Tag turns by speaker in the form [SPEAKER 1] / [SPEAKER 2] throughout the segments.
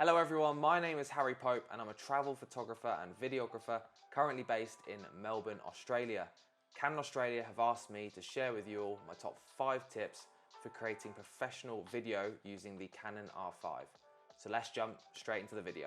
[SPEAKER 1] Hello everyone, my name is Harry Pope and I'm a travel photographer and videographer currently based in Melbourne, Australia. Canon Australia have asked me to share with you all my top 5 tips for creating professional video using the Canon R5. So let's jump straight into the video.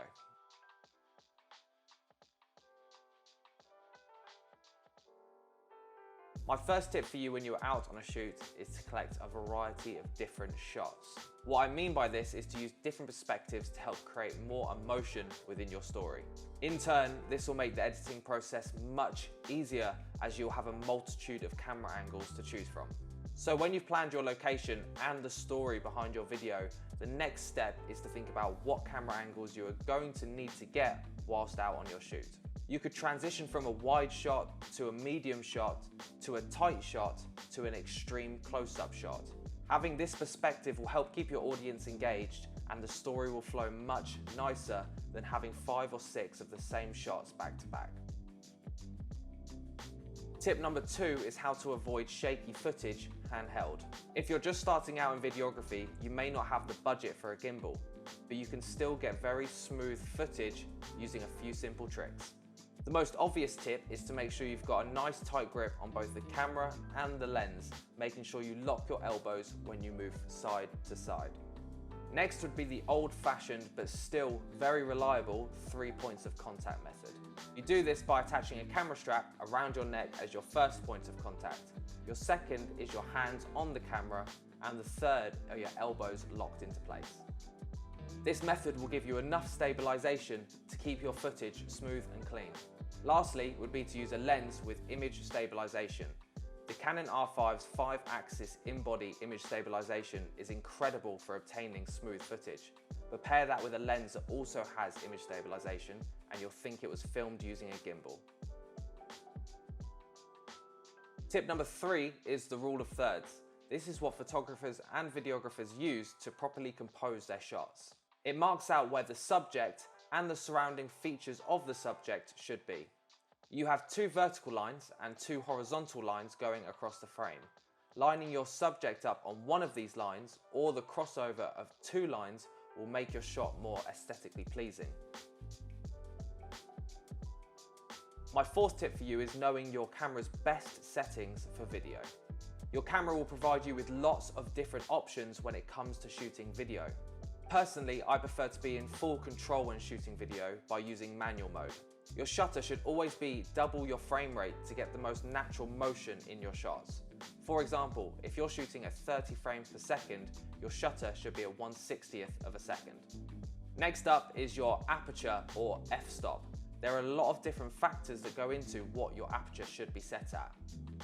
[SPEAKER 1] My first tip for you when you're out on a shoot is to collect a variety of different shots. What I mean by this is to use different perspectives to help create more emotion within your story. In turn, this will make the editing process much easier as you'll have a multitude of camera angles to choose from. So when you've planned your location and the story behind your video, the next step is to think about what camera angles you are going to need to get whilst out on your shoot. You could transition from a wide shot to a medium shot to a tight shot to an extreme close-up shot. Having this perspective will help keep your audience engaged and the story will flow much nicer than having 5 or 6 of the same shots back to back. Tip number 2 is how to avoid shaky footage handheld. If you're just starting out in videography, you may not have the budget for a gimbal, but you can still get very smooth footage using a few simple tricks. The most obvious tip is to make sure you've got a nice tight grip on both the camera and the lens, making sure you lock your elbows when you move side to side. Next would be the old-fashioned but still very reliable 3 points of contact method. You do this by attaching a camera strap around your neck as your first point of contact. Your second is your hands on the camera, and the third are your elbows locked into place. This method will give you enough stabilisation to keep your footage smooth and clean. Lastly would be to use a lens with image stabilisation. The Canon R5's 5-axis in-body image stabilisation is incredible for obtaining smooth footage. But pair that with a lens that also has image stabilisation and you'll think it was filmed using a gimbal. Tip number 3 is the rule of thirds. This is what photographers and videographers use to properly compose their shots. It marks out where the subject and the surrounding features of the subject should be. You have 2 vertical lines and 2 horizontal lines going across the frame. Lining your subject up on one of these lines or the crossover of 2 lines will make your shot more aesthetically pleasing. My 4th tip for you is knowing your camera's best settings for video. Your camera will provide you with lots of different options when it comes to shooting video. Personally, I prefer to be in full control when shooting video by using manual mode. Your shutter should always be double your frame rate to get the most natural motion in your shots. For example, if you're shooting at 30 frames per second, your shutter should be at 1/60th of a second. Next up is your aperture or f-stop. There are a lot of different factors that go into what your aperture should be set at.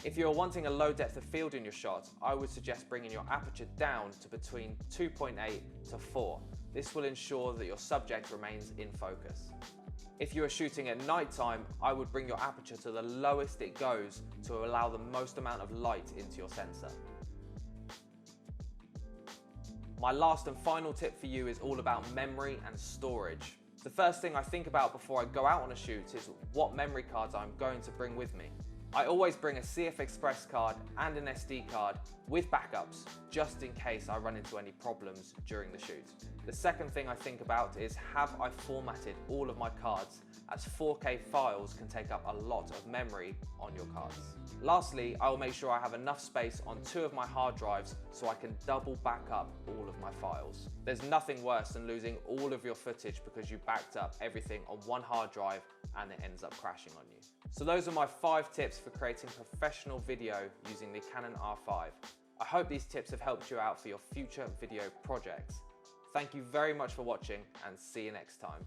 [SPEAKER 1] If you're wanting a low depth of field in your shot, I would suggest bringing your aperture down to between 2.8 to 4. This will ensure that your subject remains in focus. If you are shooting at night time, I would bring your aperture to the lowest it goes to allow the most amount of light into your sensor. My last and final tip for you is all about memory and storage. The first thing I think about before I go out on a shoot is what memory cards I'm going to bring with me. I always bring a CF Express card and an SD card with backups, just in case I run into any problems during the shoot. The second thing I think about is, have I formatted all of my cards, as 4K files can take up a lot of memory on your cards. Lastly, I will make sure I have enough space on 2 of my hard drives so I can double back up all of my files. There's nothing worse than losing all of your footage because you backed up everything on one hard drive and it ends up crashing on you. So those are my 5 tips for creating professional video using the Canon R5. I hope these tips have helped you out for your future video projects. Thank you very much for watching and see you next time.